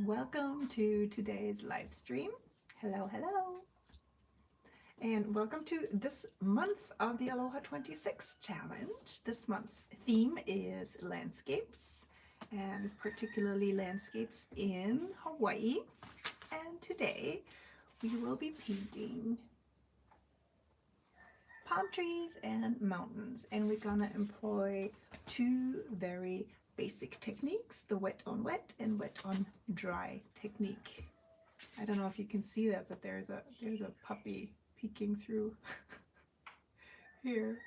Welcome to today's live stream. Hello, hello. And welcome to this month of the Aloha 26 challenge. This month's theme is landscapes, and particularly landscapes in Hawaii. And today we will be painting palm trees and mountains, and we're gonna employ two very basic techniques, the wet on wet and wet on dry technique. I don't know if you can see that, but there's a puppy peeking through here.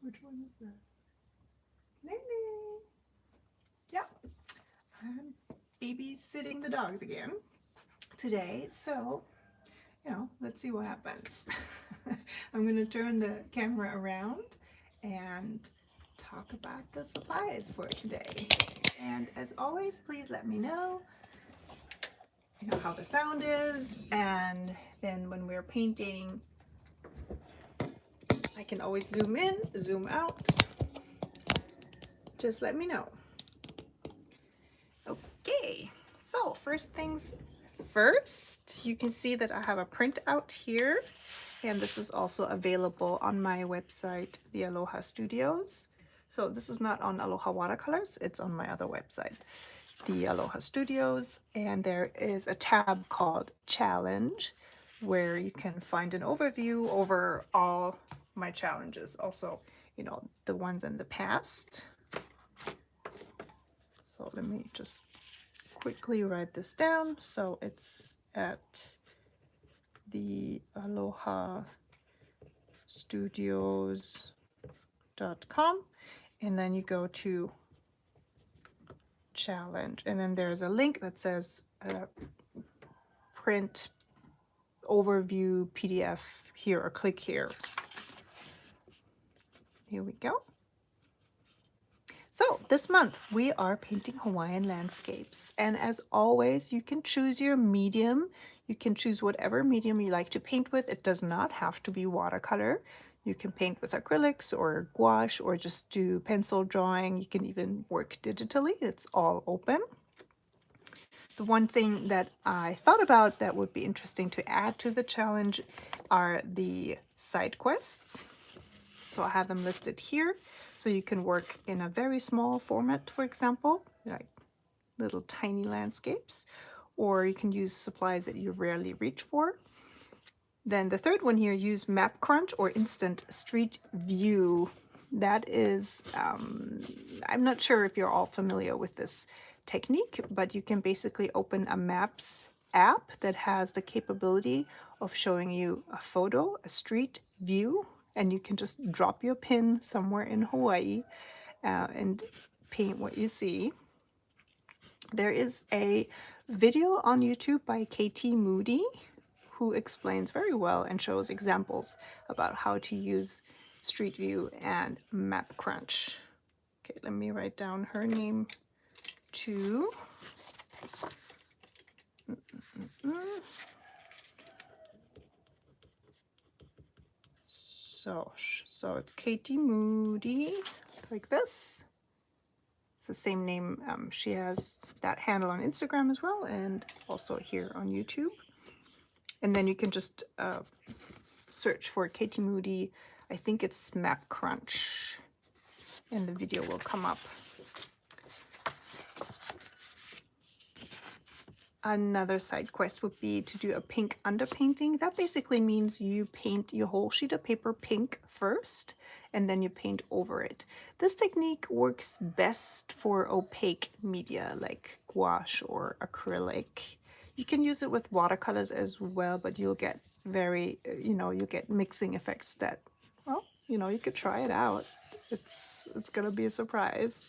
Which one is that? Lily. Yep. I'm babysitting the dogs again today, so let's see what happens. I'm going to turn the camera around and talk about the supplies for today. And as always, please let me know how the sound is, and then when we're painting, I can always zoom in, zoom out. Just let me know. Okay, so first things first, you can see that I have a printout here, and this is also available on my website, the Aloha Studios. So this is not on Aloha Watercolors, it's on my other website, the Aloha Studios, and there is a tab called Challenge where you can find an overview over all my challenges, also the ones in the past. So let me just quickly write this down. So it's at the Aloha Studios.com, and then you go to challenge, and then there's a link that says print overview PDF here, or click here. Here we go. So this month we are painting Hawaiian landscapes, and as always you can choose your medium. You can choose whatever medium you like to paint with. It does not have to be watercolor. You can paint with acrylics or gouache, or just do pencil drawing. You can even work digitally. It's all open. The one thing that I thought about that would be interesting to add to the challenge are the side quests. So I have them listed here. So you can work in a very small format, for example, like little tiny landscapes, or you can use supplies that you rarely reach for. Then the third one here, use Map Crunch or Instant Street View. That is, I'm not sure if you're all familiar with this technique, but you can basically open a Maps app that has the capability of showing you a photo, a street view, and you can just drop your pin somewhere in Hawaii and paint what you see. There is a video on YouTube by KT Moody who explains very well and shows examples about how to use Street View and Map Crunch. Okay, let me write down her name too. So it's Katie Moody, like this. It's the same name. She has that handle on Instagram as well, and also here on YouTube. And then you can just search for Katie Moody. I think it's Map Crunch, and the video will come up. Another side quest would be to do a pink underpainting. That basically means you paint your whole sheet of paper pink first, and then you paint over it. This technique works best for opaque media like gouache or acrylic. You can use it with watercolors as well, but you'll get you'll get mixing effects that, well, you could try it out. It's gonna be a surprise.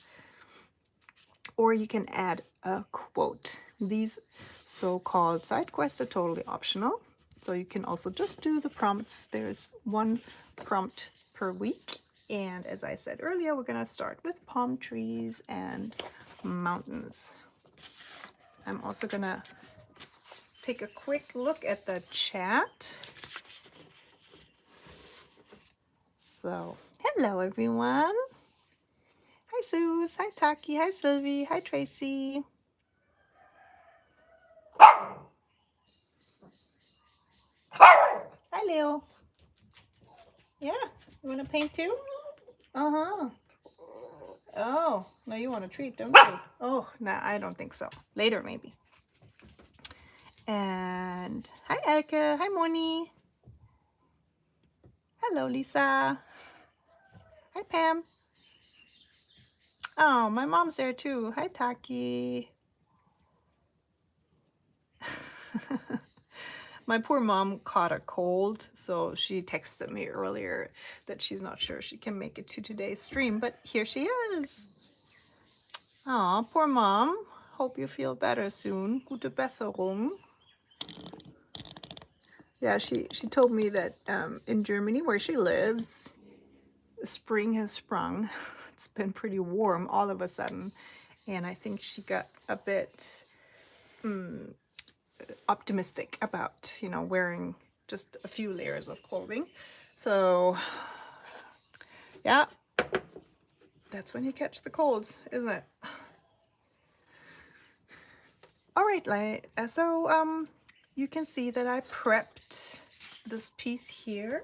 Or you can add a quote. These so-called side quests are totally optional. So you can also just do the prompts. There's one prompt per week. And as I said earlier, we're gonna start with palm trees and mountains. I'm also gonna take a quick look at the chat. So, hello everyone. Hi Zeus. Hi, Taki. Hi, Sylvie. Hi, Tracy. Hi, Leo. Yeah, you want to paint too? Uh-huh. Oh, now you want a treat, don't you? Oh, nah, I don't think so. Later, maybe. And hi, Elke. Hi, Moni. Hello, Lisa. Hi, Pam. Oh, my mom's there too. Hi, Taki. My poor mom caught a cold, so she texted me earlier that she's not sure she can make it to today's stream, but here she is. Aw, poor mom. Hope you feel better soon. Gute Besserung. Yeah, she told me that in Germany, where she lives, spring has sprung. It's been pretty warm all of a sudden, and I think she got a bit optimistic about, you know, wearing just a few layers of clothing. So yeah, that's when you catch the colds, isn't it? All right, so you can see that I prepped this piece here.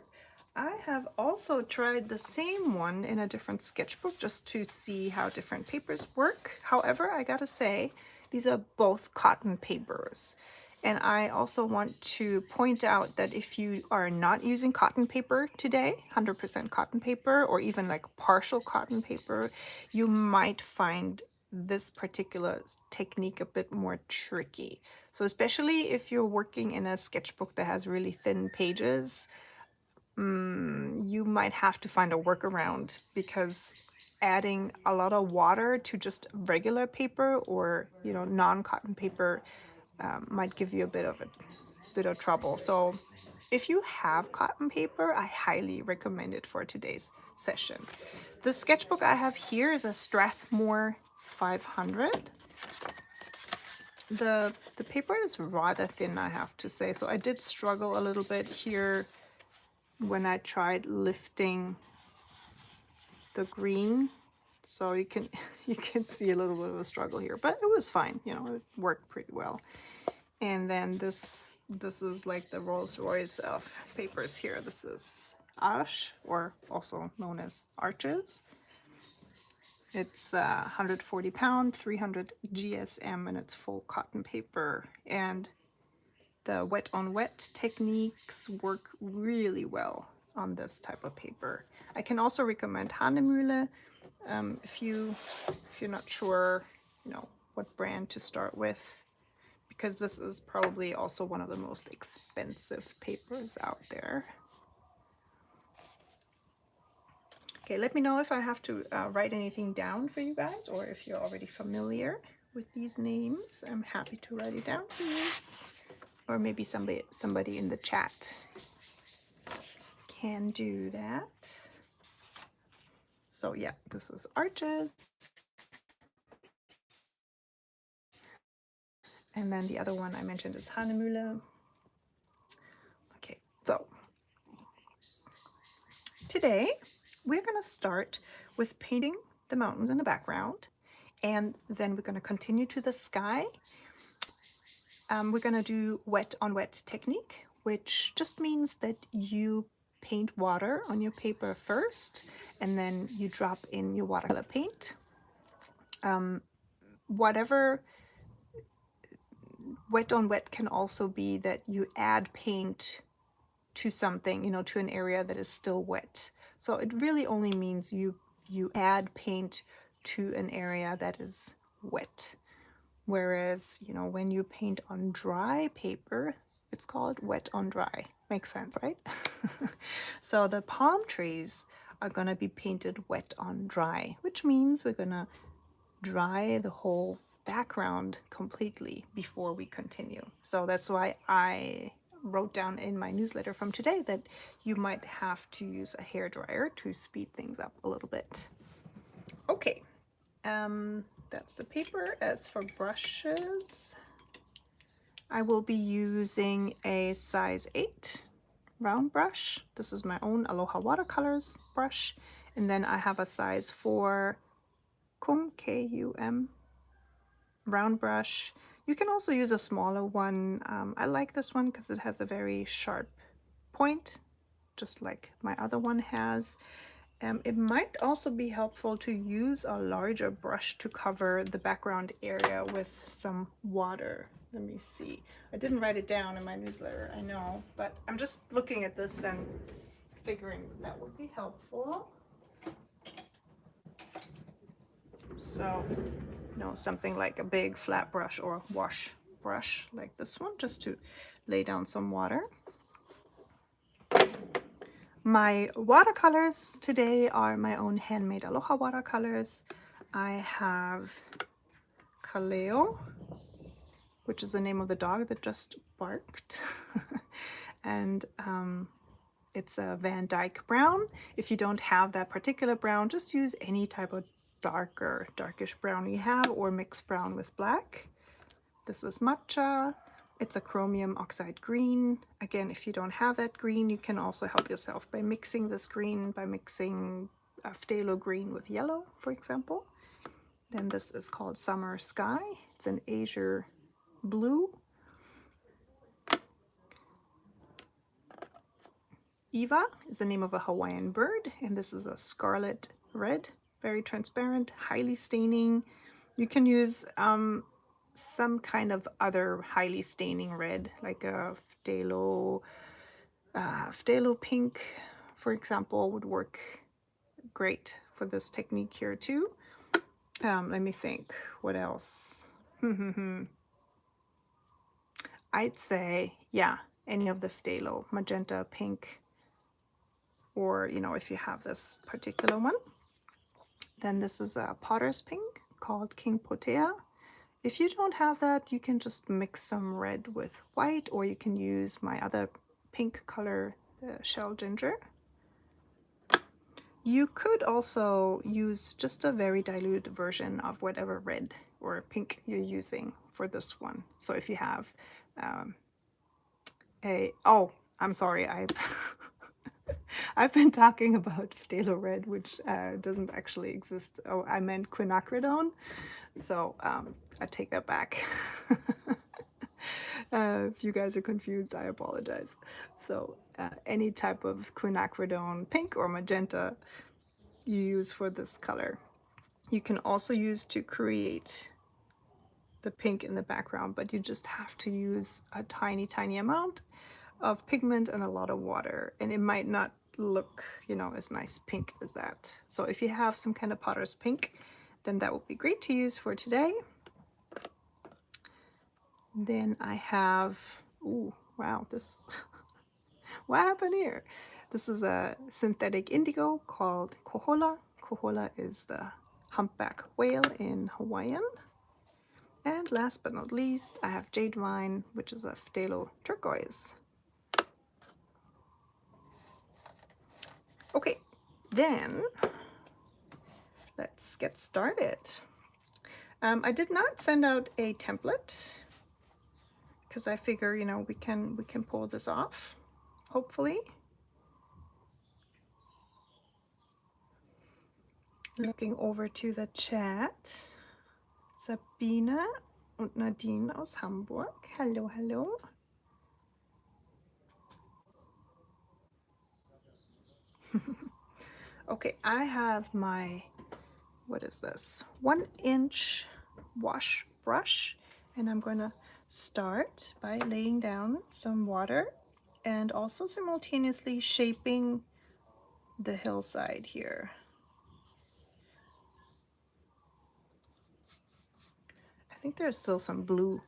I have also tried the same one in a different sketchbook just to see how different papers work. However, I gotta say, these are both cotton papers. And I also want to point out that if you are not using cotton paper today, 100% cotton paper, or even like partial cotton paper, you might find this particular technique a bit more tricky. So especially if you're working in a sketchbook that has really thin pages, you might have to find a workaround, because adding a lot of water to just regular paper or, you know, non-cotton paper might give you a bit of trouble. So if you have cotton paper, I highly recommend it for today's session. The sketchbook I have here is a Strathmore 500. The paper is rather thin, I have to say, so I did struggle a little bit here when I tried lifting the green. So you can you can see a little bit of a struggle here, but it was fine, you know, it worked pretty well. And then this is like the Rolls Royce of papers here. This is Ash, or also known as Arches. It's 140 pound, 300 GSM, and it's full cotton paper. And the wet on wet techniques work really well on this type of paper. I can also recommend Hanemühle if you're not sure, you know, what brand to start with, because this is probably also one of the most expensive papers out there. Okay, let me know if I have to write anything down for you guys, or if you're already familiar with these names. I'm happy to write it down for you, or maybe somebody in the chat can do that. So yeah, this is Arches. And then the other one I mentioned is Hanemühle. Okay, so today we're going to start with painting the mountains in the background, and then we're going to continue to the sky. We're going to do wet on wet technique, which just means that you paint water on your paper first, and then you drop in your watercolor paint. Whatever wet on wet can also be that you add paint to something, you know, to an area that is still wet. So it really only means you add paint to an area that is wet. Whereas, you know, when you paint on dry paper, it's called wet on dry. Makes sense, right? So the palm trees are going to be painted wet on dry, which means we're going to dry the whole background completely before we continue. So that's why I wrote down in my newsletter from today that you might have to use a hairdryer to speed things up a little bit. Okay, that's the paper. As for brushes, I will be using a size 8 round brush. This is my own Aloha Watercolors brush. And then I have a size 4 Kum, K-U-M, round brush. You can also use a smaller one. I like this one because it has a very sharp point, just like my other one has. It might also be helpful to use a larger brush to cover the background area with some water. Let me see. I didn't write it down in my newsletter, I know, but I'm just looking at this and figuring that would be helpful. So, something like a big flat brush or wash brush like this one, just to lay down some water. My watercolors today are my own handmade Aloha watercolors. I have Kaleo, which is the name of the dog that just barked. And it's a Van Dyke brown. If you don't have that particular brown, just use any type of darkish brown you have, or mix brown with black. This is matcha. It's a chromium oxide green. Again, if you don't have that green, you can also help yourself by mixing this green, by mixing a phthalo green with yellow, for example. Then this is called Summer Sky. It's an azure blue. Eva is the name of a Hawaiian bird, and this is a scarlet red, very transparent, highly staining. You can use some kind of other highly staining red, like a phthalo pink, for example, would work great for this technique here too. Let me think, what else? I'd say, yeah, any of the phthalo, magenta, pink, or, if you have this particular one. Then this is a potter's pink called King Potea. If you don't have that, you can just mix some red with white, or you can use my other pink color, the shell ginger. You could also use just a very dilute version of whatever red or pink you're using for this one. So if you have I'm sorry, I've been talking about phthalo red, which doesn't actually exist. Oh, I meant quinacridone. So I take that back. If you guys are confused, I apologize. So any type of quinacridone, pink or magenta, you use for this color. You can also use to create the pink in the background, but you just have to use a tiny, tiny amount of pigment and a lot of water, and it might not look, as nice pink as that. So if you have some kind of potter's pink, then that would be great to use for today. Then I have, ooh, wow, this, what happened here? This is a synthetic indigo called Kohola. Kohola is the humpback whale in Hawaiian. And last but not least, I have jade wine, which is a phthalo turquoise. Okay, then let's get started. I did not send out a template because I figure, we can pull this off, hopefully. Looking over to the chat, Sabina und Nadine aus Hamburg. Hello, hello. Okay, I have my, what is this? 1-inch wash brush, and I'm going to start by laying down some water and also simultaneously shaping the hillside here. I think there's still some blue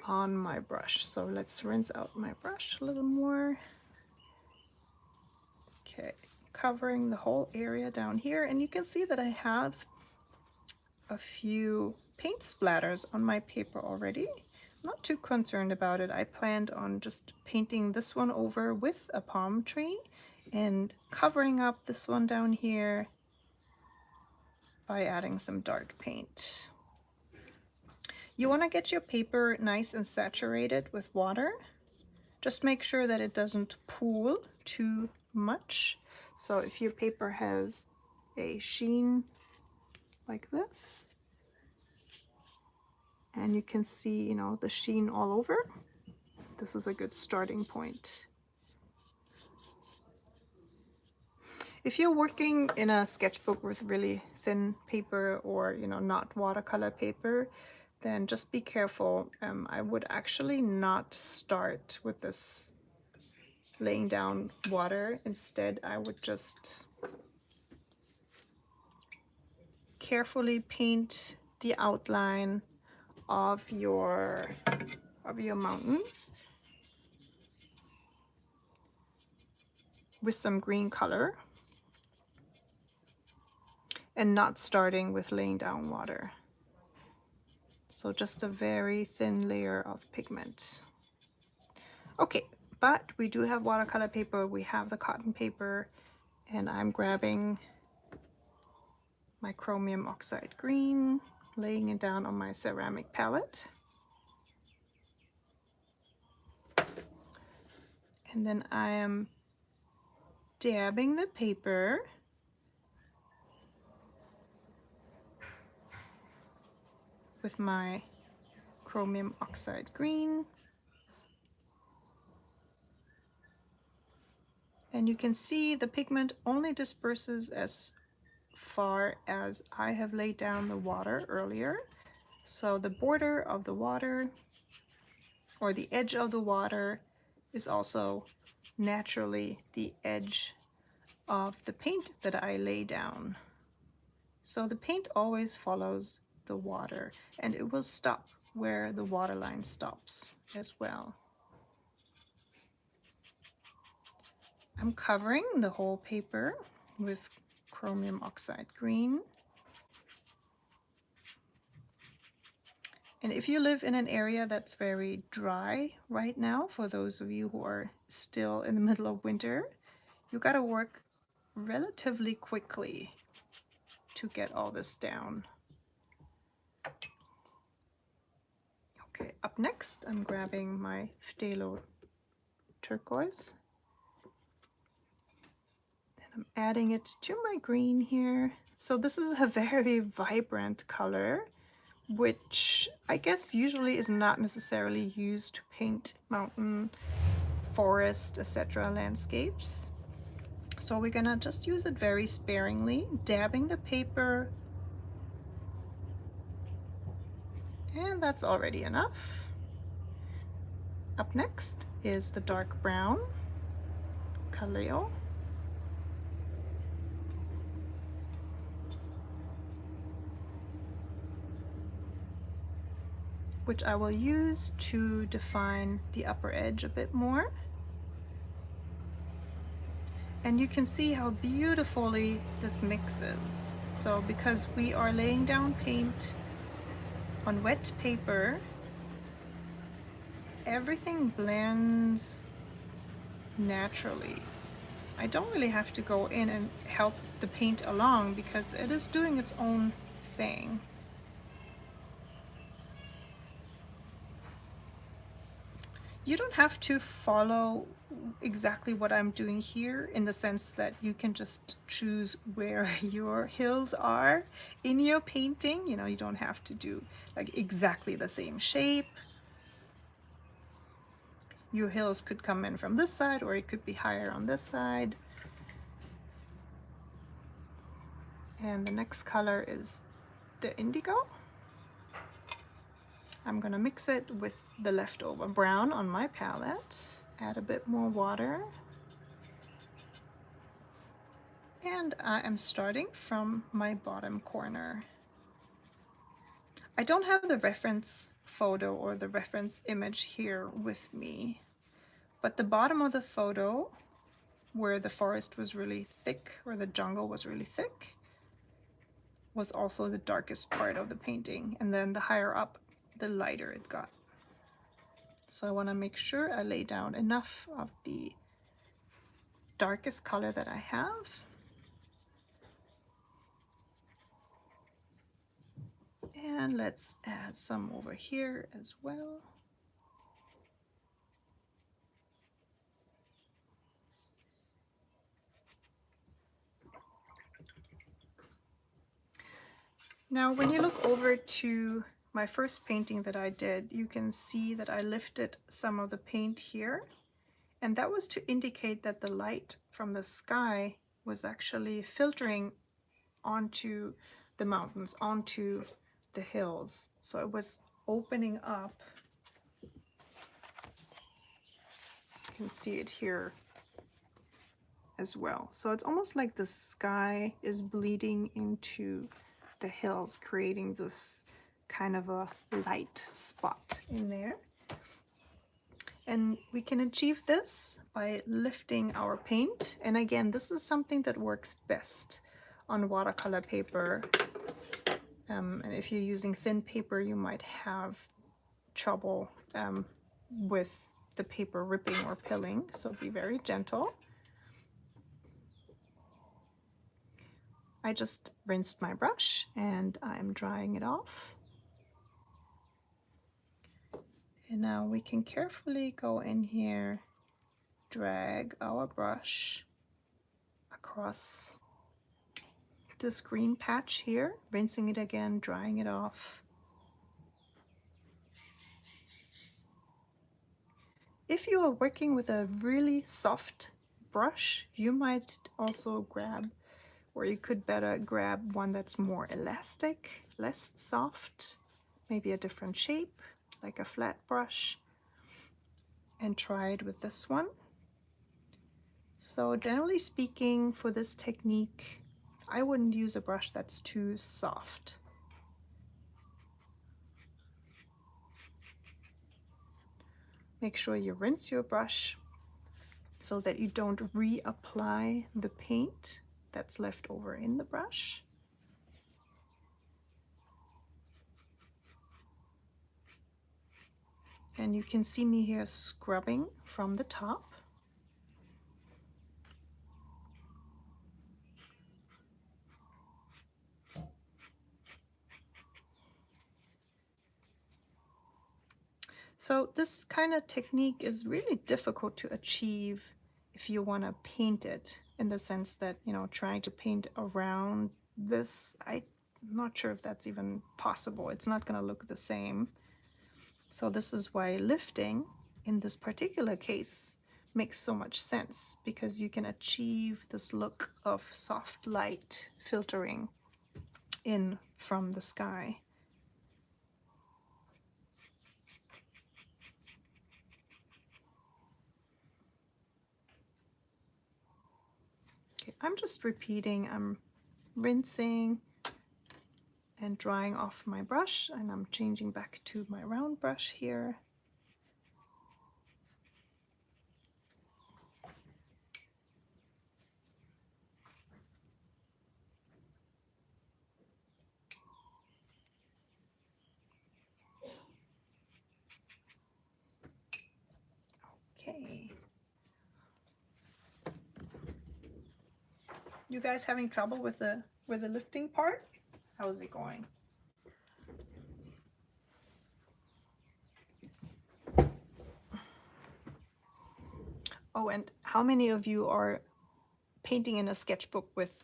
on my brush, so let's rinse out my brush a little more. Okay, covering the whole area down here, and you can see that I have a few paint splatters on my paper already. I'm not too concerned about it. I planned on just painting this one over with a palm tree and covering up this one down here by adding some dark paint. You want to get your paper nice and saturated with water. Just make sure that it doesn't pool too much. So if your paper has a sheen like this. And you can see, you know, the sheen all over. This is a good starting point. If you're working in a sketchbook with really thin paper or, you know, not watercolor paper, then just be careful. I would actually not start with this laying down water. Instead, I would just carefully paint the outline of your mountains with some green color, and not starting with laying down water. So just a very thin layer of pigment. Okay, but we do have watercolor paper, we have the cotton paper, and I'm grabbing my chromium oxide green, laying it down on my ceramic palette. And then I am dabbing the paper with my chromium oxide green. And you can see the pigment only disperses as far as I have laid down the water earlier. So the border of the water, or the edge of the water, is also naturally the edge of the paint that I lay down. So the paint always follows the water, and it will stop where the water line stops as well. I'm covering the whole paper with chromium oxide green. And if you live in an area that's very dry right now, for those of you who are still in the middle of winter, you gotta work relatively quickly to get all this down. Okay, up next, I'm grabbing my phthalo turquoise. And I'm adding it to my green here. So this is a very vibrant color, which I guess usually is not necessarily used to paint mountain, forest, etc. landscapes. So we're gonna just use it very sparingly, dabbing the paper. And that's already enough. Up next is the dark brown, Kaleo. Which I will use to define the upper edge a bit more. And you can see how beautifully this mixes. So because we are laying down paint on wet paper, everything blends naturally. I don't really have to go in and help the paint along because it is doing its own thing. You don't have to follow exactly what I'm doing here, in the sense that you can just choose where your hills are in your painting. You know, you don't have to do like exactly the same shape. Your hills could come in from this side, or it could be higher on this side. And the next color is the indigo. I'm gonna mix it with the leftover brown on my palette, add a bit more water. And I am starting from my bottom corner. I don't have the reference photo or the reference image here with me, but the bottom of the photo, where the forest was really thick, or the jungle was really thick, was also the darkest part of the painting, and then the higher up, the lighter it got. So I want to make sure I lay down enough of the darkest color that I have. And let's add some over here as well. Now, when you look over to my first painting that I did, you can see that I lifted some of the paint here, and that was to indicate that the light from the sky was actually filtering onto the mountains, onto the hills. So it was opening up. You can see it here as well. So it's almost like the sky is bleeding into the hills, creating this kind of a light spot in there. And we can achieve this by lifting our paint. And again, this is something that works best on watercolor paper. And if you're using thin paper, you might have trouble with the paper ripping or pilling. So be very gentle. I just rinsed my brush and I'm drying it off. And now we can carefully go in here, drag our brush across this green patch here, rinsing it again, drying it off. If you are working with a really soft brush, you might also grab, or you could better grab one that's more elastic, less soft, maybe a different shape, like a flat brush, and try it with this one. So generally speaking, for this technique, I wouldn't use a brush that's too soft. Make sure you rinse your brush so that you don't reapply the paint that's left over in the brush. And you can see me here scrubbing from the top. So this kind of technique is really difficult to achieve if you want to paint it, in the sense that, you know, trying to paint around this, I'm not sure if that's even possible. It's not going to look the same. So this is why lifting in this particular case makes so much sense, because you can achieve this look of soft light filtering in from the sky. Okay, I'm just repeating, I'm rinsing and drying off my brush, and I'm changing back to my round brush here. Okay. You guys having trouble with the lifting part? How is it going? Oh, and how many of you are painting in a sketchbook with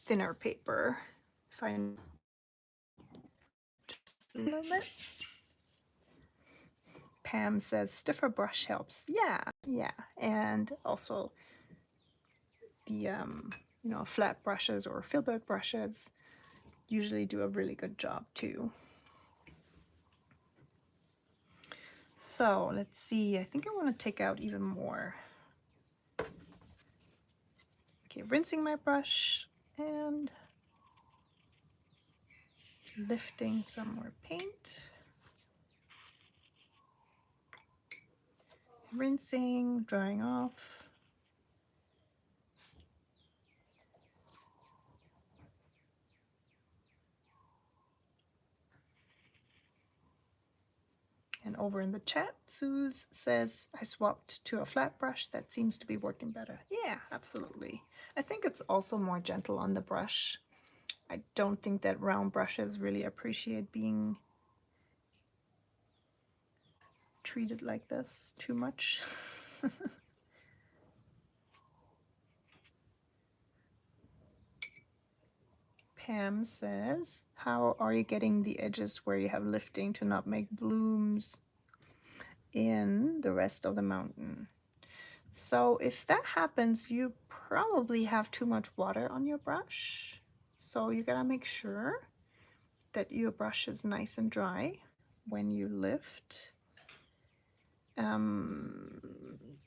thinner paper? If I just a little bit. Pam says stiffer brush helps. Yeah, and also the you know, flat brushes or filbert brushes usually do a really good job too. So let's see, I think I want to take out even more. Okay, rinsing my brush and lifting some more paint. Rinsing, drying off. And over in the chat, Suze says, I swapped to a flat brush. That seems to be working better. Yeah, absolutely. I think it's also more gentle on the brush. I don't think that round brushes really appreciate being treated like this too much. Pam says, how are you getting the edges where you have lifting to not make blooms in the rest of the mountain? So if that happens, you probably have too much water on your brush. So you gotta make sure that your brush is nice and dry when you lift.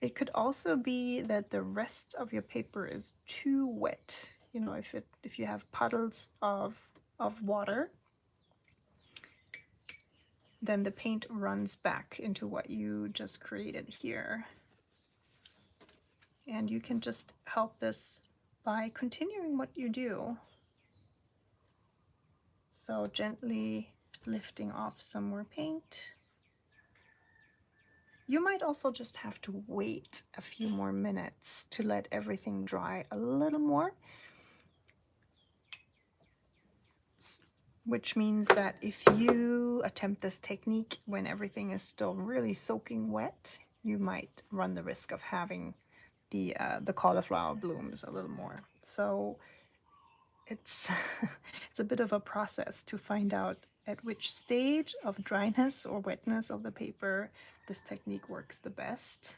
It could also be that the rest of your paper is too wet. You know, if you have puddles of water, then the paint runs back into what you just created here. And you can just help this by continuing what you do. So gently lifting off some more paint. You might also just have to wait a few more minutes to let everything dry a little more, which means that if you attempt this technique when everything is still really soaking wet, you might run the risk of having the cauliflower blooms a little more. So it's it's a bit of a process to find out at which stage of dryness or wetness of the paper this technique works the best.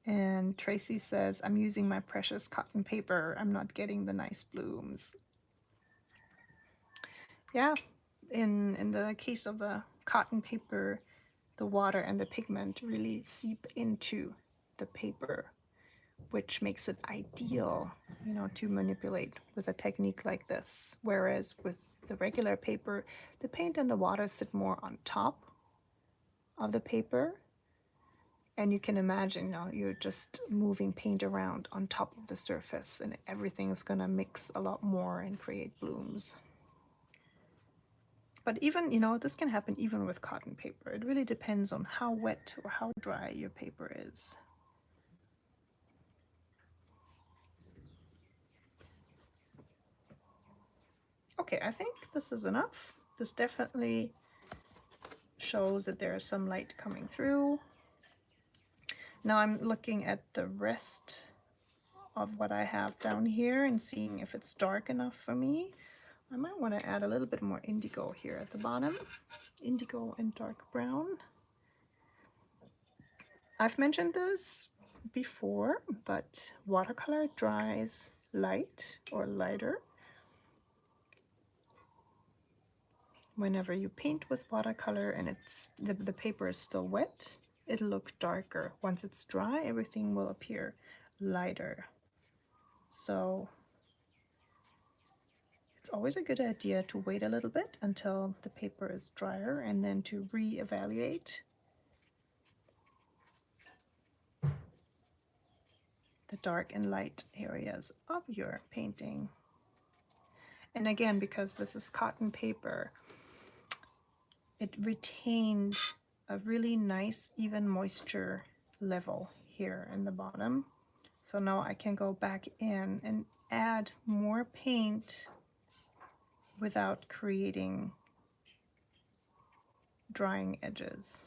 And Tracy says, I'm using my precious cotton paper. I'm not getting the nice blooms. Yeah, in the case of the cotton paper, the water and the pigment really seep into the paper, which makes it ideal, you know, to manipulate with a technique like this. Whereas with the regular paper, the paint and the water sit more on top of the paper. And you can imagine, you know, you're just moving paint around on top of the surface and everything's gonna mix a lot more and create blooms. But even, you know, this can happen even with cotton paper. It really depends on how wet or how dry your paper is. Okay, I think this is enough. This definitely shows that there is some light coming through. Now I'm looking at the rest of what I have down here and seeing if it's dark enough for me. I might want to add a little bit more indigo here at the bottom. Indigo and dark brown. I've mentioned this before, but watercolor dries light or lighter. Whenever you paint with watercolor and the paper is still wet, it'll look darker. Once it's dry, everything will appear lighter. So it's always a good idea to wait a little bit until the paper is drier and then to re-evaluate the dark and light areas of your painting. And again, because this is cotton paper, it retained a really nice even moisture level here in the bottom. So now I can go back in and add more paint without creating drying edges.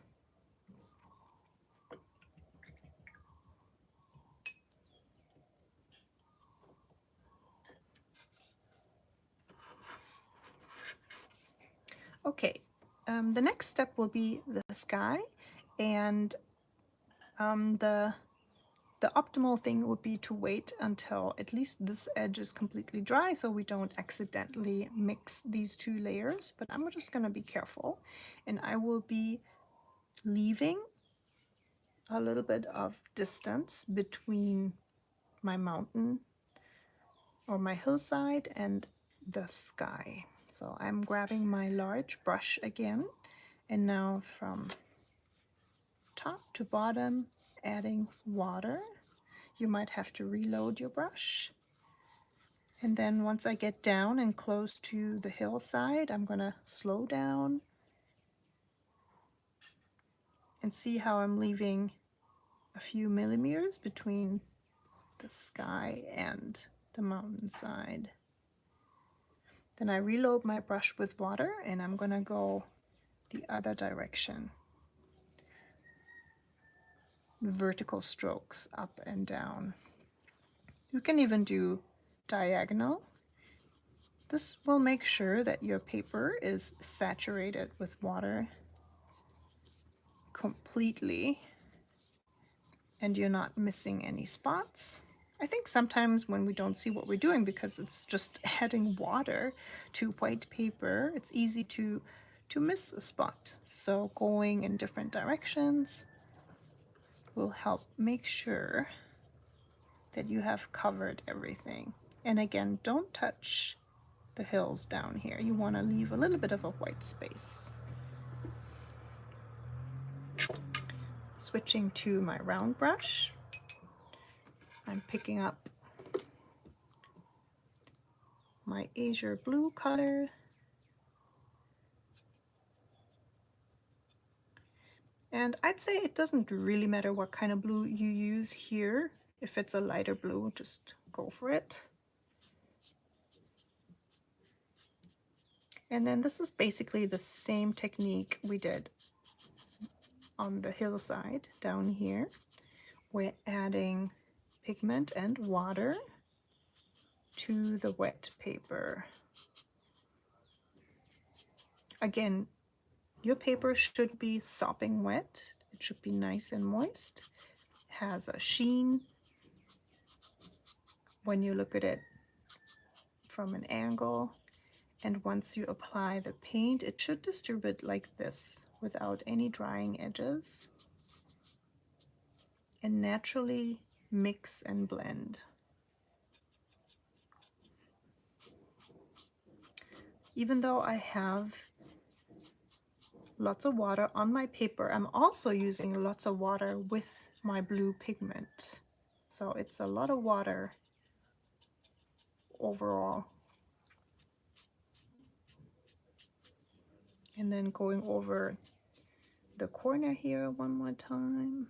Okay, the next step will be the sky, and the optimal thing would be to wait until at least this edge is completely dry so we don't accidentally mix these two layers, but I'm just going to be careful, and I will be leaving a little bit of distance between my mountain or my hillside and the sky. So I'm grabbing my large brush again, and now from top to bottom adding water. You might have to reload your brush. And then once I get down and close to the hillside, I'm gonna slow down and see how I'm leaving a few millimeters between the sky and the mountainside. Then I reload my brush with water and I'm gonna go the other direction. Vertical strokes up and down. You can even do diagonal. This will make sure that your paper is saturated with water completely and you're not missing any spots. I think sometimes when we don't see what we're doing because it's just adding water to white paper, it's easy to miss a spot. So going in different directions will help make sure that you have covered everything. And again, don't touch the hills down here. You want to leave a little bit of a white space. Switching to my round brush, I'm picking up my azure blue color. And I'd say it doesn't really matter what kind of blue you use here. If it's a lighter blue, just go for it. And then this is basically the same technique we did on the hillside down here. We're adding pigment and water to the wet paper. Again, your paper should be sopping wet. It should be nice and moist. It has a sheen when you look at it from an angle. And once you apply the paint, it should distribute like this without any drying edges and naturally mix and blend. Even though I have lots of water on my paper, I'm also using lots of water with my blue pigment. So it's a lot of water overall. And then going over the corner here one more time.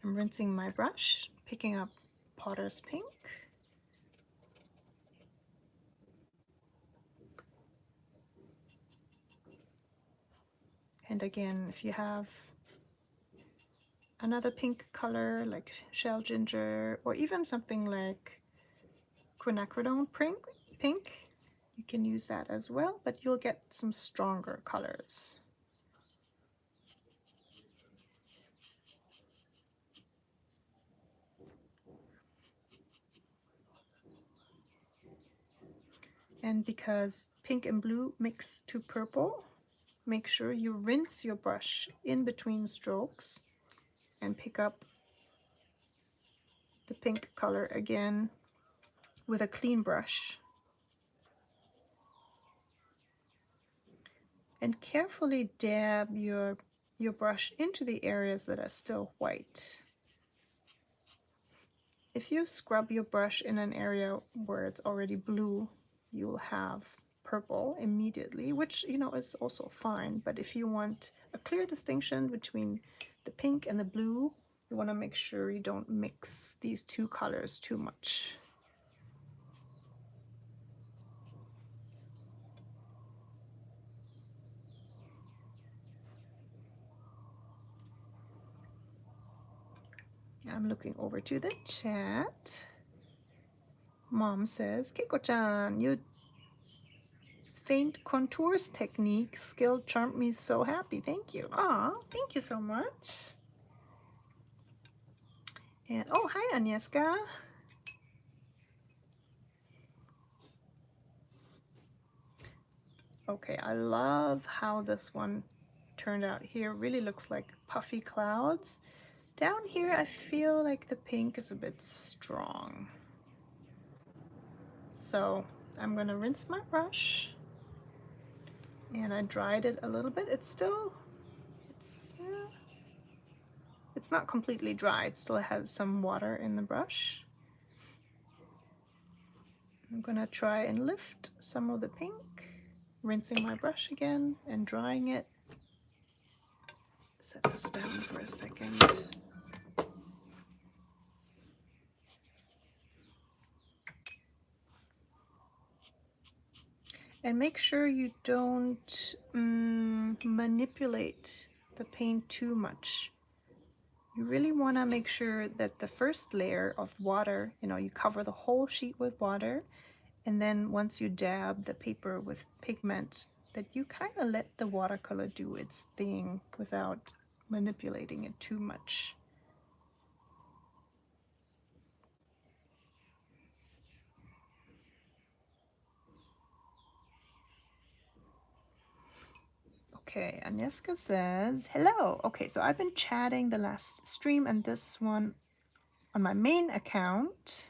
I'm rinsing my brush, picking up Potter's Pink. And again, if you have another pink color like shell ginger or even something like quinacridone pink, you can use that as well, but you'll get some stronger colors. And because pink and blue mix to purple, make sure you rinse your brush in between strokes and pick up the pink color again with a clean brush. And carefully dab your brush into the areas that are still white. If you scrub your brush in an area where it's already blue, you'll have purple immediately, which is also fine. But if you want a clear distinction between the pink and the blue, you want to make sure you don't mix these two colors too much. I'm looking over to the chat. Mom says, Keiko-chan, your faint contours technique skill charmed me so happy. Thank you. Aw, thank you so much. And oh, hi, Agnieszka. Okay, I love how this one turned out here. Really looks like puffy clouds. Down here, I feel like the pink is a bit strong. So I'm gonna rinse my brush. And I dried it a little bit. It's not completely dry. It still has some water in the brush. I'm gonna try and lift some of the pink, rinsing my brush again and drying it. Set this down for a second. And make sure you don't manipulate the paint too much. You really want to make sure that the first layer of water, you cover the whole sheet with water, and then once you dab the paper with pigment, that you kind of let the watercolor do its thing without manipulating it too much. Okay, Agnieszka says, hello. Okay, so I've been chatting the last stream and this one on my main account,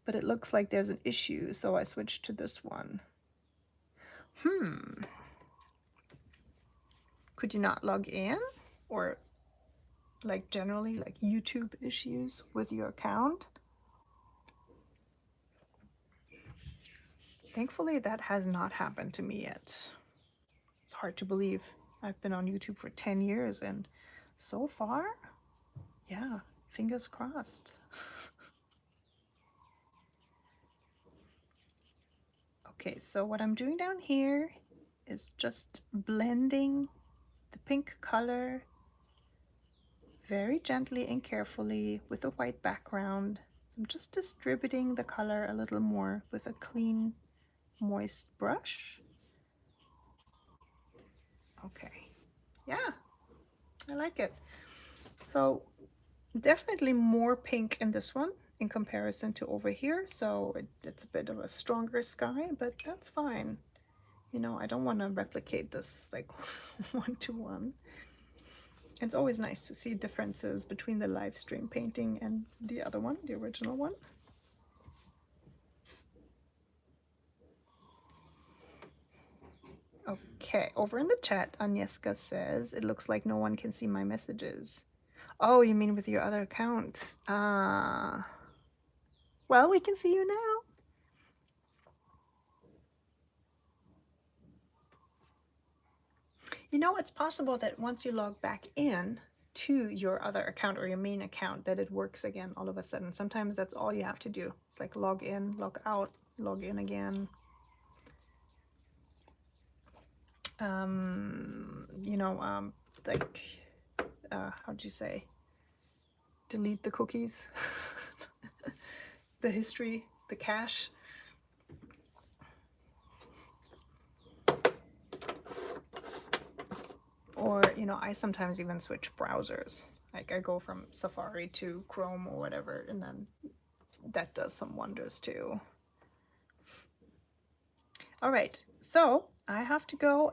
but it looks like there's an issue, so I switched to this one. Could you not log in? Or like generally like YouTube issues with your account? Thankfully, that has not happened to me yet. It's hard to believe. I've been on YouTube for 10 years and so far, yeah, fingers crossed. Okay, so what I'm doing down here is just blending the pink color very gently and carefully with a white background. So I'm just distributing the color a little more with a clean, moist brush. Okay, yeah, I like it. So definitely more pink in this one in comparison to over here. So it's a bit of a stronger sky, but that's fine. I don't want to replicate this like one-to-one. It's always nice to see differences between the live stream painting and the other one, the original one. Okay, over in the chat, Agnieszka says, it looks like no one can see my messages. Oh, you mean with your other account? Well, we can see you now. It's possible that once you log back in to your other account or your main account, that it works again all of a sudden. Sometimes that's all you have to do. It's like log in, log out, log in again. Like, how'd you say? Delete the cookies, the history, the cache. Or, I sometimes even switch browsers. Like I go from Safari to Chrome or whatever, and then that does some wonders too. All right, so I have to go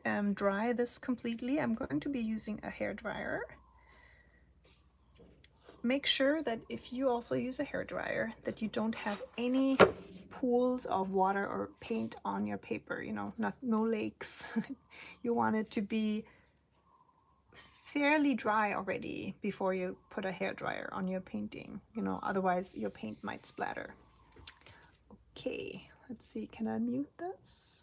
and dry this completely. I'm going to be using a hairdryer. Make sure that if you also use a hairdryer, that you don't have any pools of water or paint on your paper, no lakes. You want it to be fairly dry already before you put a hairdryer on your painting, otherwise your paint might splatter. Okay, let's see, can I mute this?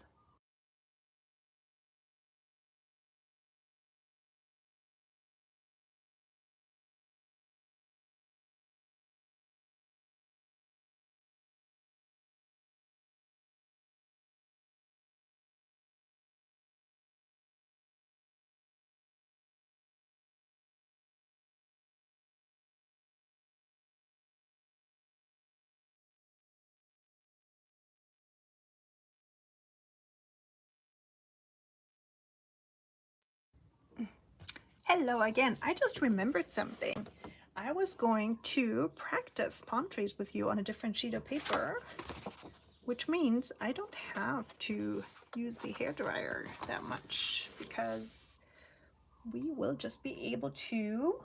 Hello again. I just remembered something. I was going to practice palm trees with you on a different sheet of paper, which means I don't have to use the hairdryer that much because we will just be able to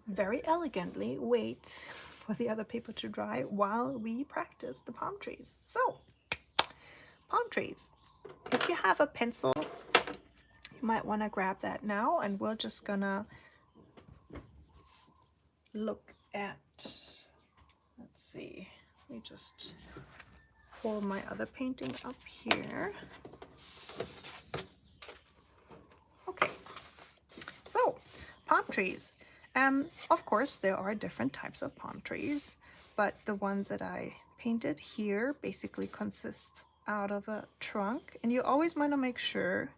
very elegantly wait for the other paper to dry while we practice the palm trees. So, palm trees. If you have a pencil, you might want to grab that now, and we're just gonna look at, let's see, let me just pull my other painting up here. Okay, so palm trees. Of course, there are different types of palm trees, but the ones that I painted here basically consists out of the trunk, and you always want to make sure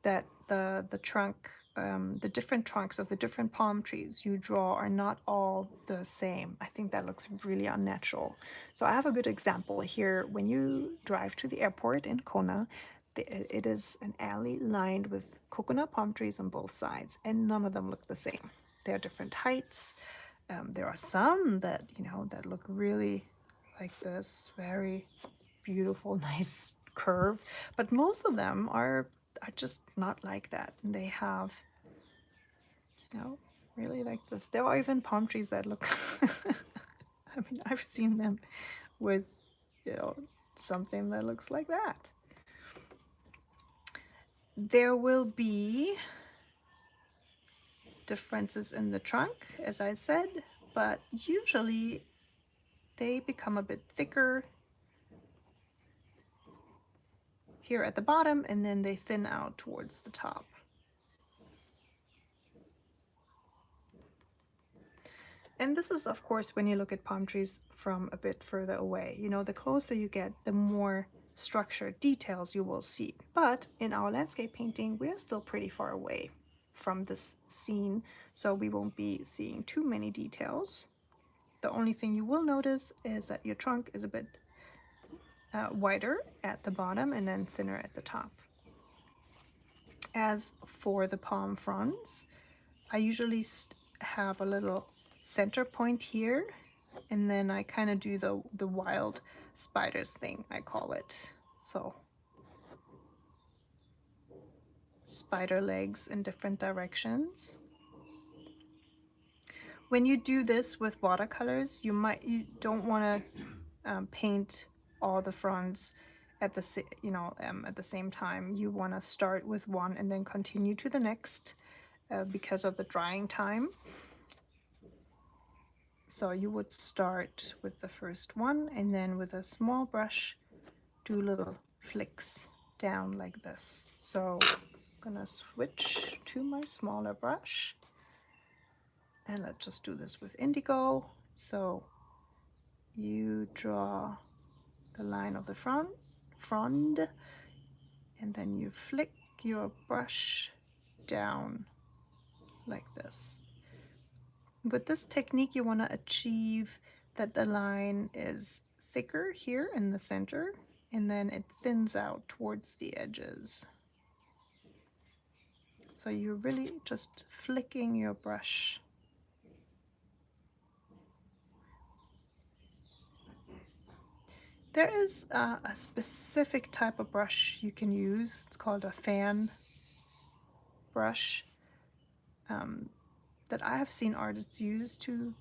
that the trunk, the different trunks of the different palm trees you draw are not all the same. I think that looks really unnatural. So I have a good example here. When you drive to the airport in Kona, it is an alley lined with coconut palm trees on both sides, and none of them look the same. They're different heights. There are some that, you know, that look really like this, very beautiful, nice curve, but most of them are just not like that. And they have, you know, really like this. There are even palm trees that look I mean, I've seen them with, you know, something that looks like that. There will be differences in the trunk, as I said, but usually they become a bit thicker here at the bottom, and then they thin out towards the top. And this is, of course, when you look at palm trees from a bit further away. You know, the closer you get, the more structured details you will see. But in our landscape painting, we're still pretty far away from this scene, so we won't be seeing too many details. The only thing you will notice is that your trunk is a bit wider at the bottom and then thinner at the top. As for the palm fronds, I usually have a little center point here, and then I kind of do the wild spiders thing, I call it. So spider legs in different directions. When you do this with watercolors, you don't want to paint all the fronds at the at the same time. You want to start with one and then continue to the next because of the drying time. So you would start with the first one, and then with a small brush do little flicks down like this. So I'm gonna switch to my smaller brush, and let's just do this with indigo. So you draw the line of the frond, and then you flick your brush down like this. With this technique, you want to achieve that the line is thicker here in the center, and then it thins out towards the edges. So you're really just flicking your brush. There is a specific type of brush you can use. It's called a fan brush that I have seen artists use to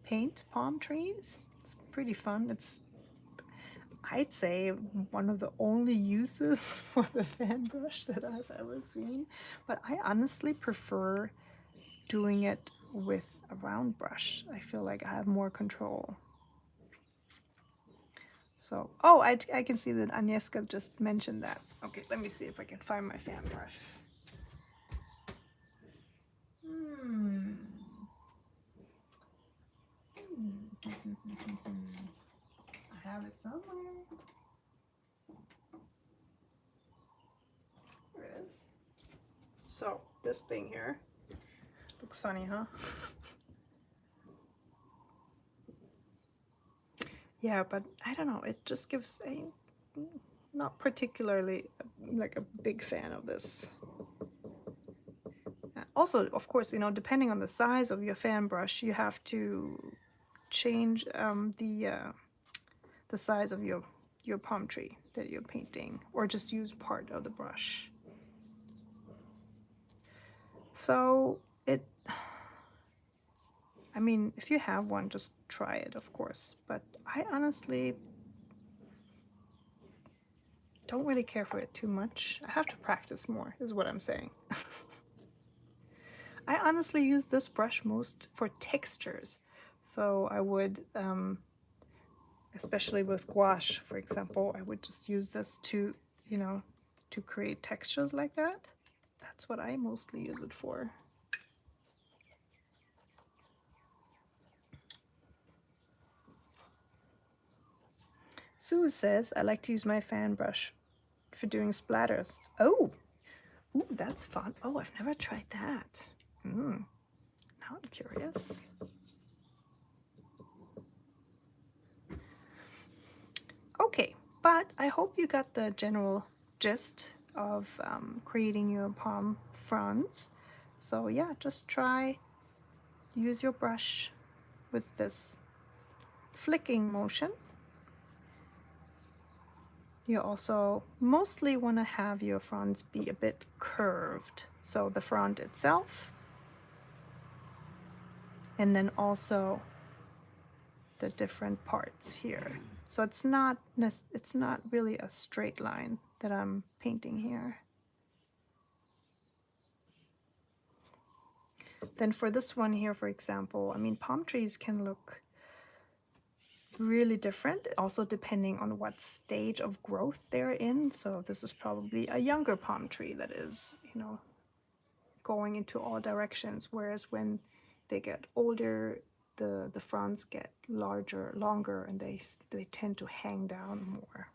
paint palm trees. It's pretty fun. It's, I'd say, one of the only uses for the fan brush that I've ever seen. But I honestly prefer doing it with a round brush. I feel like I have more control. So, oh, I can see that Agnieszka just mentioned that. Okay, let me see if I can find my fan brush. I have it somewhere. There it is. So, this thing here looks funny, huh? Yeah, but I don't know, it just gives a, not particularly like a big fan of this. Also, of course, you know, depending on the size of your fan brush, you have to change the size of your palm tree that you're painting, or just use part of the brush. So I mean, if you have one, just try it, of course. But I honestly don't really care for it too much. I have to practice more, is what I'm saying. I honestly use this brush most for textures. So I would, especially with gouache, for example, I would just use this to, you know, to create textures like that. That's what I mostly use it for. Sue says, I like to use my fan brush for doing splatters. Oh, ooh, that's fun. Oh, I've never tried that. Now I'm curious. Okay, but I hope you got the general gist of creating your palm front. So yeah, just use your brush with this flicking motion. You also mostly want to have your fronts be a bit curved. So the front itself, and then also the different parts here. So it's not really a straight line that I'm painting here. Then for this one here, for example, I mean, palm trees can look really different, also depending on what stage of growth they're in. So this is probably a younger palm tree that is, you know, going into all directions, whereas when they get older, the fronds get larger, longer, and they tend to hang down more.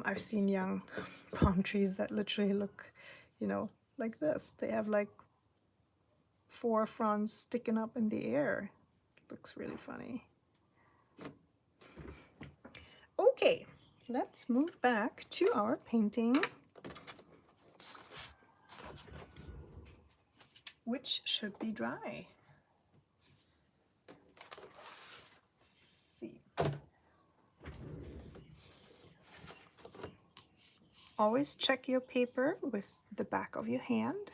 I've seen young palm trees that literally look, you know, like this. They have like 4 fronds sticking up in the air. It looks really funny. Okay, let's move back to our painting, which should be dry. Let's see. Always check your paper with the back of your hand.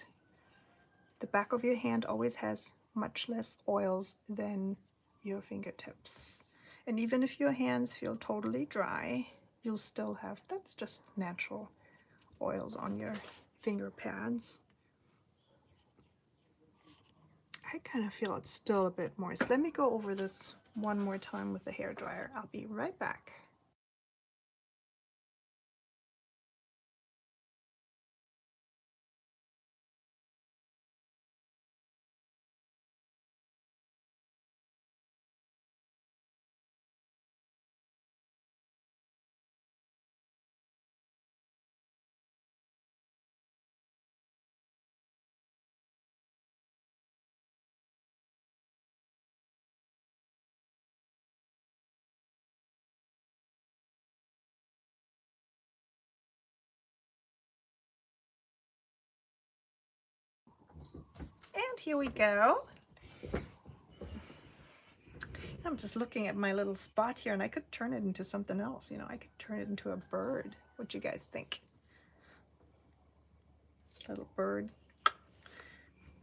The back of your hand always has much less oils than your fingertips. And even if your hands feel totally dry, you'll still have, that's just natural oils on your finger pads. I kind of feel it's still a bit moist. Let me go over this one more time with the hairdryer. I'll be right back. And here we go. I'm just looking at my little spot here, and I could turn it into something else. You know, I could turn it into a bird. What you guys think? Little bird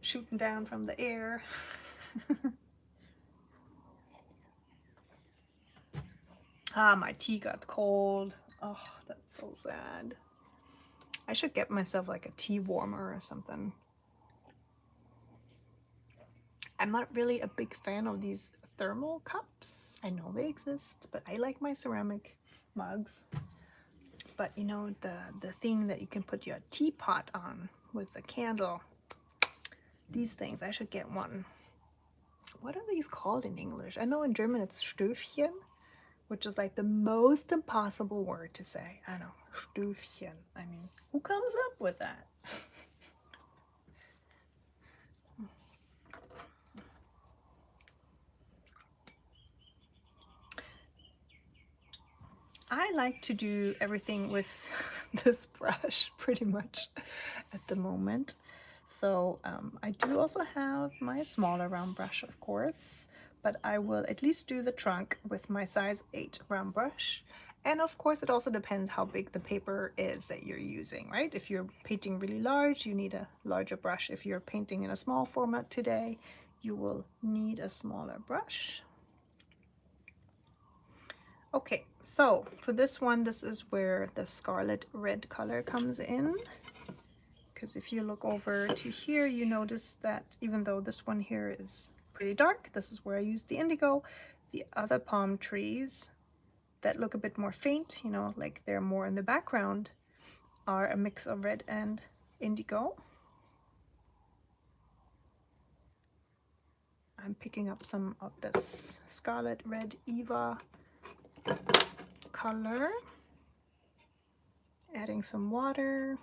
shooting down from the air. Ah, my tea got cold. Oh, that's so sad. I should get myself like a tea warmer or something. I'm not really a big fan of these thermal cups. I know they exist, but I like my ceramic mugs. But you know, the thing that you can put your teapot on with a candle, these things, I should get one. What are these called in English? I know in German it's Stöfchen, which is like the most impossible word to say. I know, Stöfchen. I mean, who comes up with that? I like to do everything with this brush pretty much at the moment. So I do also have my smaller round brush, of course, but I will at least do the trunk with my size 8 round brush. And of course, it also depends how big the paper is that you're using, right? If you're painting really large, you need a larger brush. If you're painting in a small format today, you will need a smaller brush. Okay, so for this one, this is where the scarlet red color comes in. Because if you look over to here, you notice that even though this one here is pretty dark, this is where I used the indigo. The other palm trees that look a bit more faint, you know, like they're more in the background, are a mix of red and indigo. I'm picking up some of this Scarlet Red Eva color, adding some water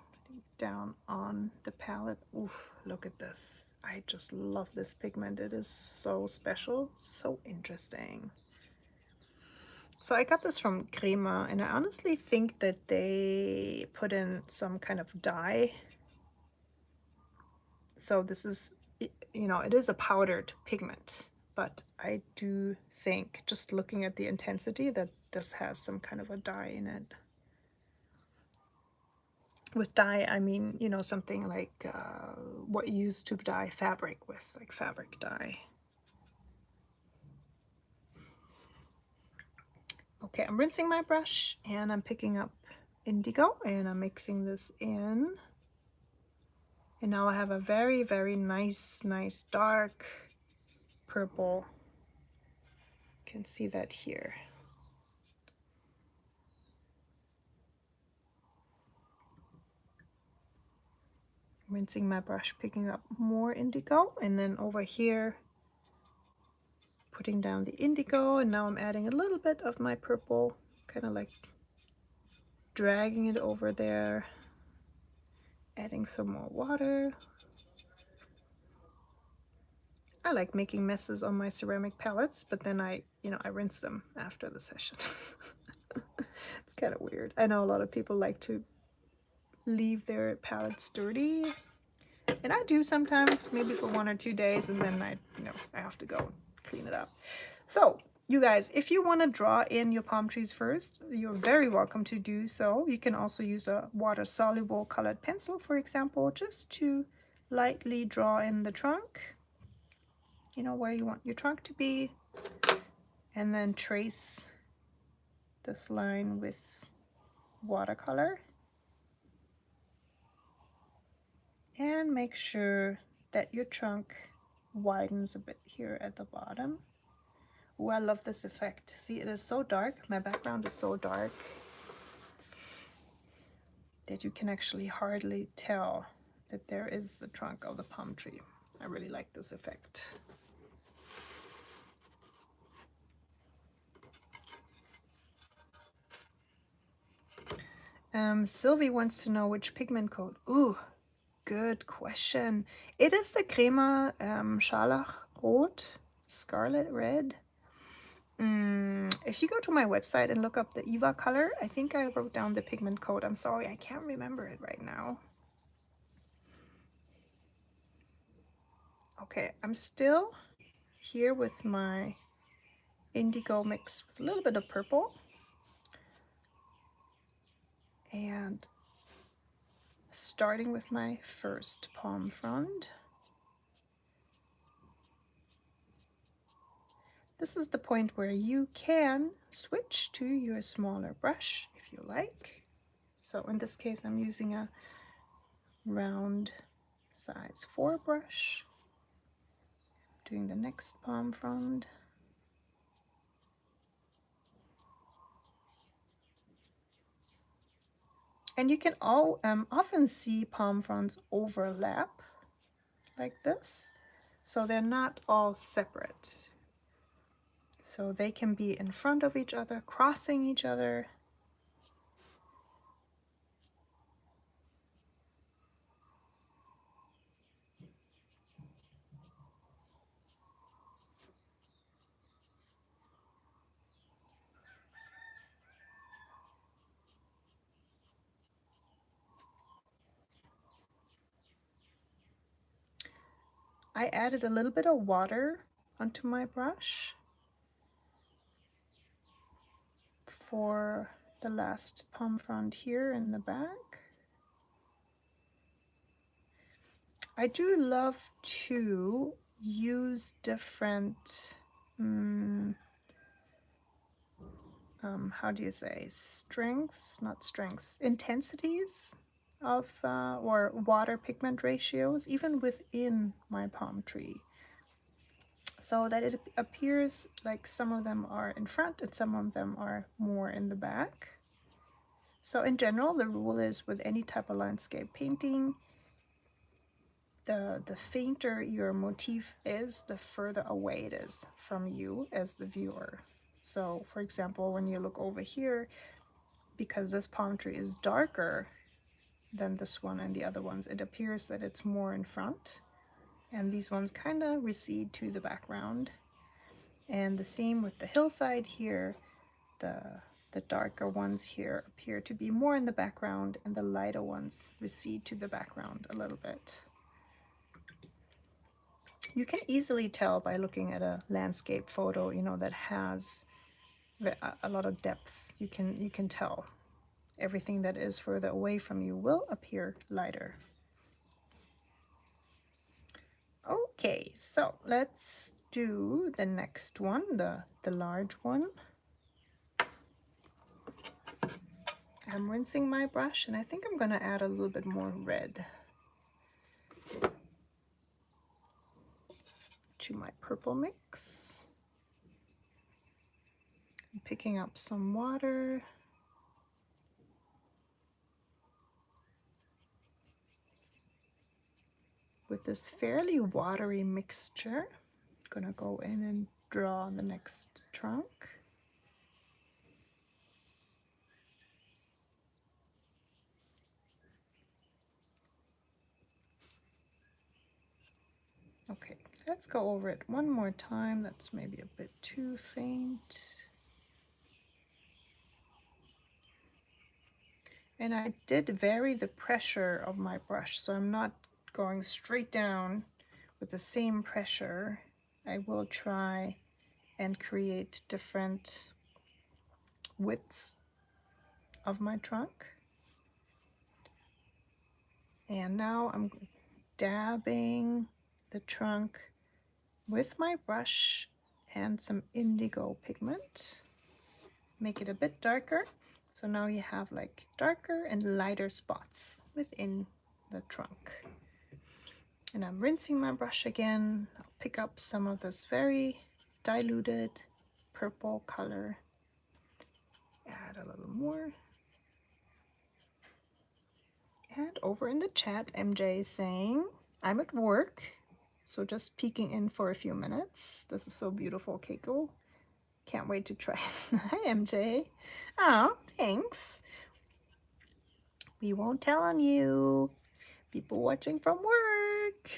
down on the palette. Oof, look at this. I just love this pigment. It is so special, so interesting. So I got this from Crema, and I honestly think that they put in some kind of dye. So this is, you know, it is a powdered pigment, but I do think, just looking at the intensity, that this has some kind of a dye in it. With dye, I mean, you know, something like what you use to dye fabric with, like fabric dye. Okay, I'm rinsing my brush and I'm picking up indigo and I'm mixing this in. And now I have a very, very nice dark purple. You can see that here. Rinsing my brush, picking up more indigo, and then over here putting down the indigo, and now I'm adding a little bit of my purple, kind of like dragging it over there, adding some more water. I like making messes on my ceramic palettes, but then I rinse them after the session. It's kind of weird. I know a lot of people like to leave their palettes dirty, and I do sometimes, maybe for 1 or 2 days, and then I have to go clean it up. So you guys, if you want to draw in your palm trees first, you're very welcome to do so. You can also use a water-soluble colored pencil, for example, just to lightly draw in the trunk, you know, where you want your trunk to be, and then trace this line with watercolor. And make sure that your trunk widens a bit here at the bottom. Oh, I love this effect. See, it is so dark. My background is so dark that you can actually hardly tell that there is the trunk of the palm tree. I really like this effect. Sylvie wants to know which pigment coat. Ooh, good question. It is the Crema Scharlachrot, Scarlet Red. If you go to my website and look up the Eva color, I think I wrote down the pigment code. I'm sorry, I can't remember it right now. Okay, I'm still here with my indigo mix with a little bit of purple. And starting with my first palm frond. This is the point where you can switch to your smaller brush if you like. So in this case, I'm using a round size 4 brush. Doing the next palm frond. And you can often see palm fronds overlap like this, so they're not all separate. So they can be in front of each other, crossing each other. I added a little bit of water onto my brush for the last palm frond here in the back. I do love to use different, how do you say, intensities of, or water pigment ratios, even within my palm tree, so that it appears like some of them are in front and some of them are more in the back. So in general, the rule is with any type of landscape painting, the fainter your motif is, the further away it is from you as the viewer. So for example, when you look over here, because this palm tree is darker than this one and the other ones, it appears that it's more in front, and these ones kind of recede to the background. And the same with the hillside here, the darker ones here appear to be more in the background, and the lighter ones recede to the background a little bit. You can easily tell by looking at a landscape photo, you know, that has a lot of depth. You can tell everything that is further away from you will appear lighter. Okay, so let's do the next one, the large one. I'm rinsing my brush, and I think I'm going to add a little bit more red to my purple mix. I'm picking up some water. With this fairly watery mixture, I'm going to go in and draw on the next trunk. Okay, let's go over it one more time. That's maybe a bit too faint. And I did vary the pressure of my brush, so I'm not going straight down with the same pressure. I will try and create different widths of my trunk. And now I'm dabbing the trunk with my brush and some indigo pigment. Make it a bit darker. So now you have like darker and lighter spots within the trunk. And I'm rinsing my brush again. I'll pick up some of this very diluted purple color. Add a little more. And over in the chat, MJ is saying, I'm at work, so just peeking in for a few minutes. This is so beautiful, Keiko. Can't wait to try it. Hi, MJ. Oh, thanks. We won't tell on you. People watching from work.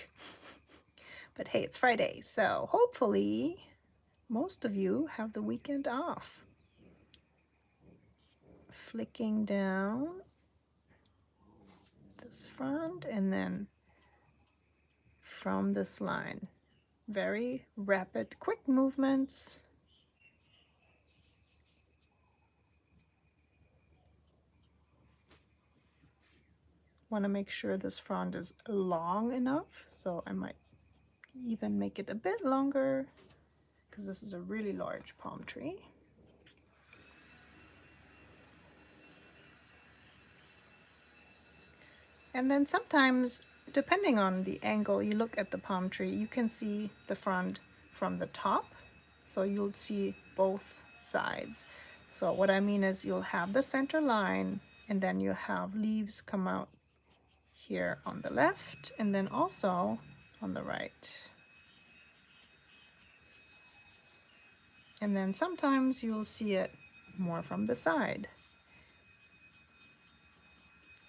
But hey, it's Friday, so hopefully most of you have the weekend off. Flicking down this front and then from this line. Very rapid, quick movements. Want to make sure this frond is long enough, so I might even make it a bit longer because this is a really large palm tree. And then sometimes, depending on the angle you look at the palm tree, you can see the frond from the top, so you'll see both sides. So what I mean is you'll have the center line, and then you have leaves come out here on the left and then also on the right. And then sometimes you'll see it more from the side,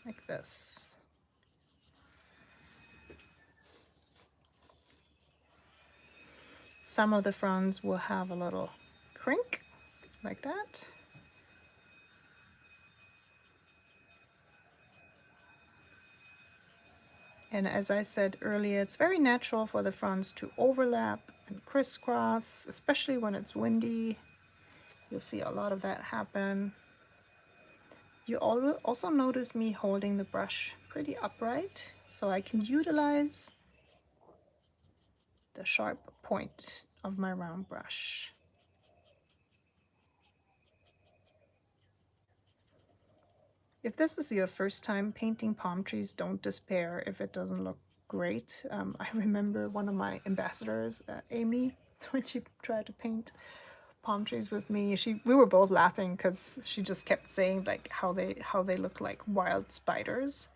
like this. Some of the fronds will have a little crink, like that. And as I said earlier, it's very natural for the fronds to overlap and crisscross, especially when it's windy. You'll see a lot of that happen. You also notice me holding the brush pretty upright, so I can utilize the sharp point of my round brush. If this is your first time painting palm trees, don't despair if it doesn't look great. I remember one of my ambassadors, Amy, when she tried to paint palm trees with me, we were both laughing because she just kept saying like how they look like wild spiders.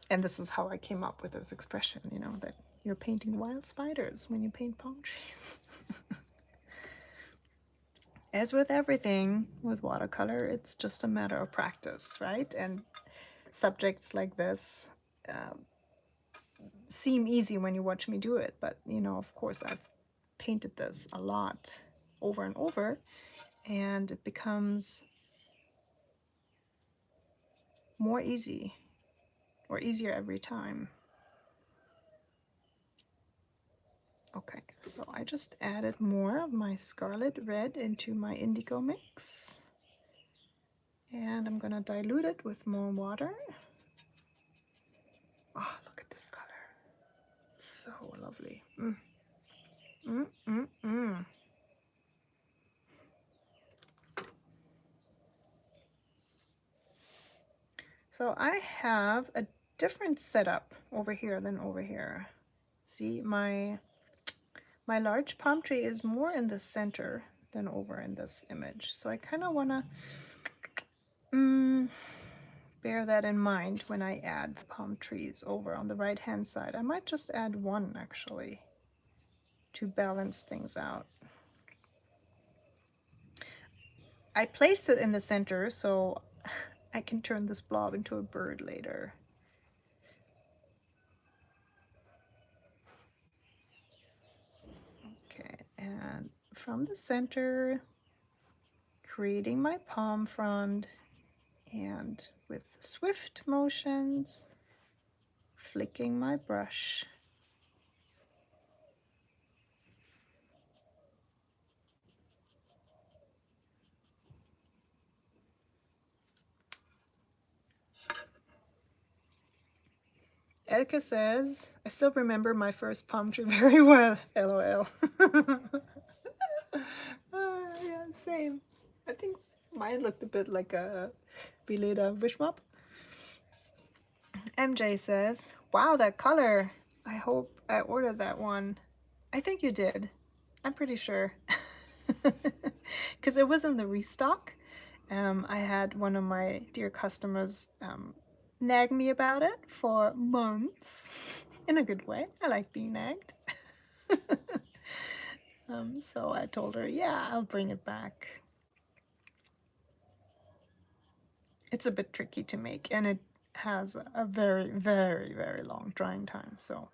And this is how I came up with this expression, you know, that you're painting wild spiders when you paint palm trees. As with everything with watercolor, it's just a matter of practice, right? And subjects like this seem easy when you watch me do it, but you know, of course, I've painted this a lot over and over, and it becomes more easy or easier every time. Okay, so I just added more of my scarlet red into my indigo mix, and I'm gonna dilute it with more water. Oh, look at this color. It's so lovely. Mm, mm, mm. So I have a different setup over here than over here. See, my large palm tree is more in the center than over in this image. So I kind of want to bear that in mind when I add the palm trees over on the right hand side. I might just add one actually to balance things out. I placed it in the center so I can turn this blob into a bird later. Okay, and from the center, creating my palm frond, and with swift motions, flicking my brush. Edka says, I still remember my first palm tree very well, LOL. Yeah, same. I think mine looked a bit like a Vileda Vishmap. MJ says, wow, that color. I hope I ordered that one. I think you did. I'm pretty sure. Because it was in the restock. I had one of my dear customers nag me about it for months. In a good way. I like being nagged. So I told her, yeah, I'll bring it back. It's a bit tricky to make, and it has a very, very, very long drying time. So,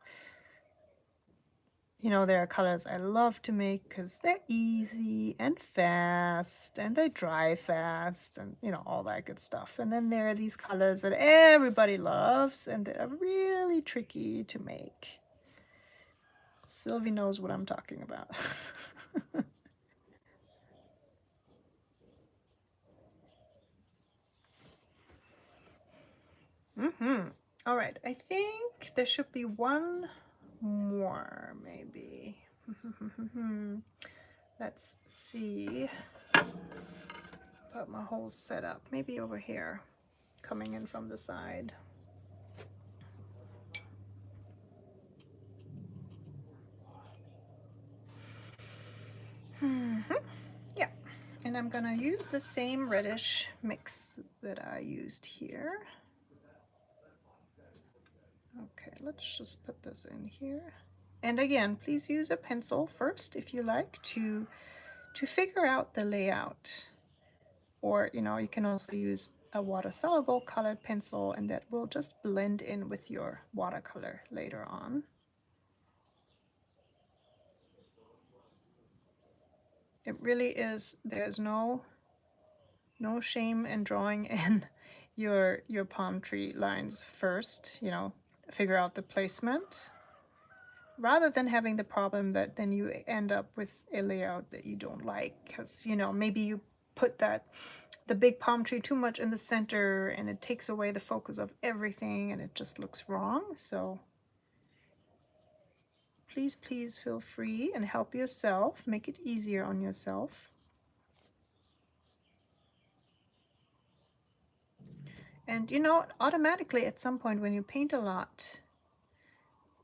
you know, there are colors I love to make because they're easy and fast, and they dry fast, and, you know, all that good stuff. And then there are these colors that everybody loves, and they're really tricky to make. Sylvie knows what I'm talking about. All right, I think there should be one more, maybe. Let's see. Put my whole setup, maybe over here, coming in from the side. Yeah, and I'm gonna use the same reddish mix that I used here. Okay, let's just put this in here. And again, please use a pencil first if you like to figure out the layout. Or, you know, you can also use a water-soluble colored pencil, and that will just blend in with your watercolor later on. It really is, there's no shame in drawing in your palm tree lines first, you know, figure out the placement, rather than having the problem that then you end up with a layout that you don't like, because, you know, maybe you put the big palm tree too much in the center and it takes away the focus of everything and it just looks wrong. So please, please feel free and help yourself, make it easier on yourself. And you know, automatically at some point when you paint a lot,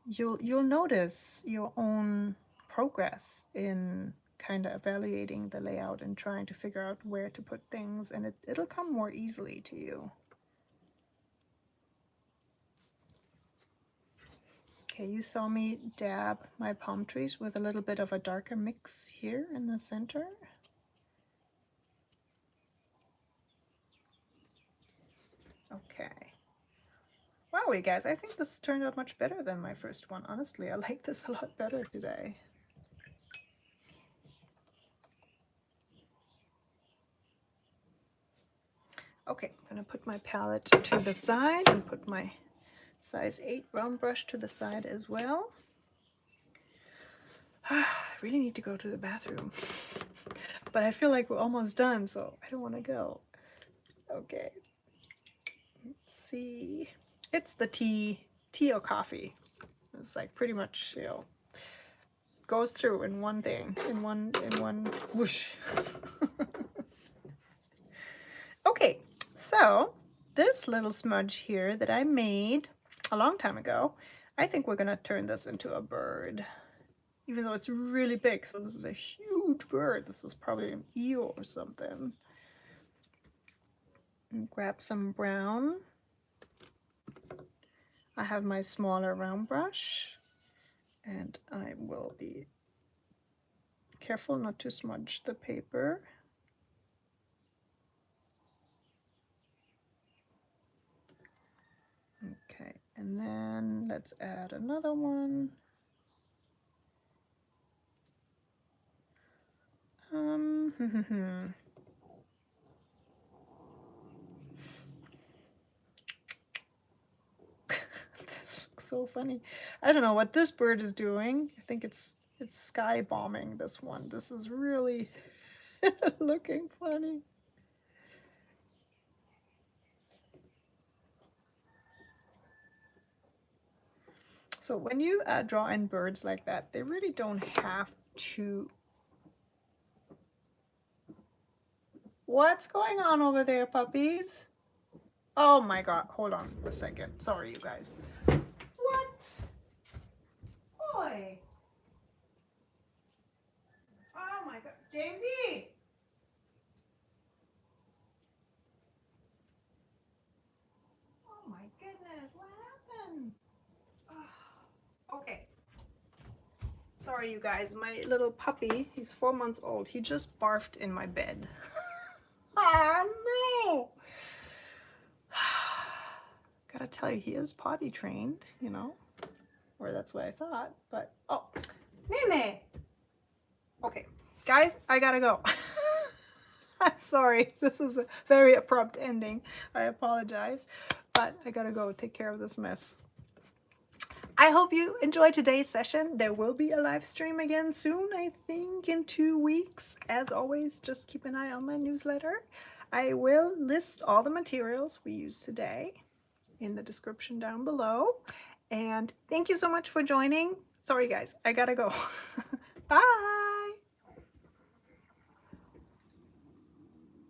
you'll notice your own progress in kind of evaluating the layout and trying to figure out where to put things, and it'll come more easily to you. Okay, you saw me dab my palm trees with a little bit of a darker mix here in the center. way, guys, I think this turned out much better than my first one. Honestly, I like this a lot better today. Okay, I'm gonna put my palette to the side and put my size 8 round brush to the side as well. I really need to go to the bathroom, but I feel like we're almost done, so I don't want to go. Okay, let's see. It's the tea or coffee. It's like pretty much, you know, goes through in one thing, in one whoosh. Okay, so this little smudge here that I made a long time ago, I think we're gonna turn this into a bird, even though it's really big. So this is a huge bird. This is probably an eel or something. And grab some brown. I have my smaller round brush, and I will be careful not to smudge the paper. Okay, and then let's add another one. This looks so funny. I don't know what this bird is doing. I think it's sky bombing this one. This is really looking funny. So when you draw in birds like that, they really don't have to. What's going on over there, puppies? Oh my God, hold on a second. Sorry, you guys. What? Boy. Oh my God, Jamesy. Oh my goodness, what happened? Oh, okay. Sorry, you guys. My little puppy, he's 4 months old. He just barfed in my bed. Oh no! Gotta tell you, he is potty trained, you know, or that's what I thought. But oh, Nene. Okay, guys, I gotta go. I'm sorry. This is a very abrupt ending. I apologize, but I gotta go take care of this mess. I hope you enjoyed today's session. There will be a live stream again soon, I think in 2 weeks. As always, just keep an eye on my newsletter. I will list all the materials we used today in the description down below. And thank you so much for joining. Sorry guys, I gotta go. Bye.